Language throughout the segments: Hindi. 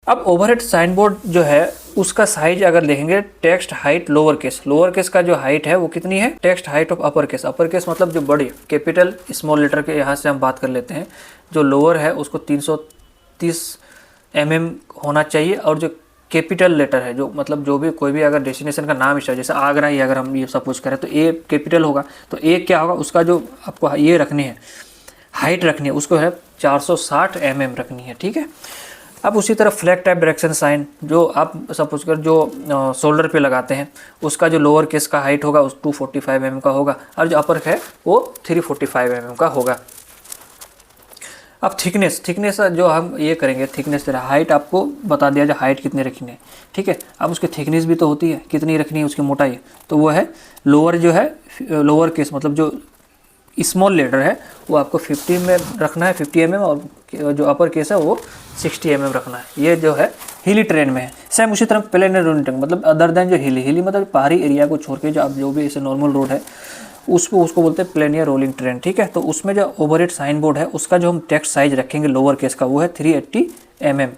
अब ओवरहेड साइन बोर्ड जो है उसका साइज अगर देखेंगे, टेक्स्ट हाइट लोअर केस का जो हाइट है वो कितनी है, text height of upper case मतलब जो बड़ी कैपिटल स्मॉल लेटर के यहाँ से हम बात कर लेते हैं, जो लोअर है उसको 330 mm होना चाहिए, और जो कैपिटल लेटर है, जो मतलब जो भी कोई भी अगर डेस्टिनेशन का नाम स्टार्ट, जैसे आगरा ही अगर हम ये सपोज करें तो ए कैपिटल होगा, तो ए क्या होगा, उसका जो आपको ये रखनी है हाइट रखनी है उसको है 460 mm रखनी है, ठीक है। अब उसी तरह फ्लैग टाइप डायरेक्शन साइन जो आप सपोज कर जो शोल्डर पे लगाते हैं, उसका जो लोअर केस का हाइट होगा उस 245 mm का होगा, और जो अपर है वो 345 mm का होगा। अब थिकनेस जो हम ये करेंगे, थिकनेस हाइट आपको बता दिया जो हाइट कितनी रखनी है, ठीक है। अब उसकी थिकनेस भी तो होती है, कितनी रखनी है उसकी मोटाई, तो वो है लोअर जो है लोअर केस मतलब जो स्मॉल लेटर है वो आपको 50 में रखना है, 50 mm, और जो अपर केस है वो 60 mm रखना है। ये जो है हिली ट्रेन में है। सेम उसी तरह प्लेन रोड मतलब अदर देन जो हिली मतलब पहाड़ी एरिया को छोड़ के जो आप जो भी ऐसे नॉर्मल रोड है उसको बोलते हैं प्लेन या रोलिंग ट्रेन, ठीक है। तो उसमें जो ओवरहेड साइन बोर्ड है उसका जो हम टेक्स्ट साइज रखेंगे लोअर केस का वो है 380 mm,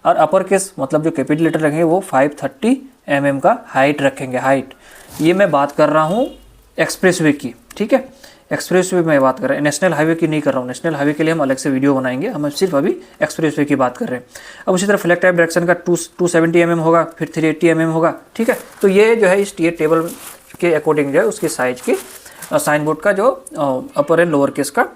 और अपर केस मतलब जो कैपिटल लेटर रखेंगे वो 530 mm का हाइट रखेंगे। हाइट ये मैं बात कर रहा हूँ एक्सप्रेस वे की, ठीक है। एक्सप्रेस वे में बात कर रहे हैं, नेशनल हाईवे की नहीं कर रहा हूँ। नेशनल हाईवे के लिए हम अलग से वीडियो बनाएंगे, हम सिर्फ अभी एक्सप्रेस वे की बात कर रहे हैं। अब उसी तरह फ्लैग टाइप डायरेक्शन का 270 mm होगा, फिर 380 mm होगा, ठीक है। तो ये जो है इस टेबल के अकॉर्डिंग जो है उसकी साइज की साइन बोर्ड का जो अपर एंड लोअर केस का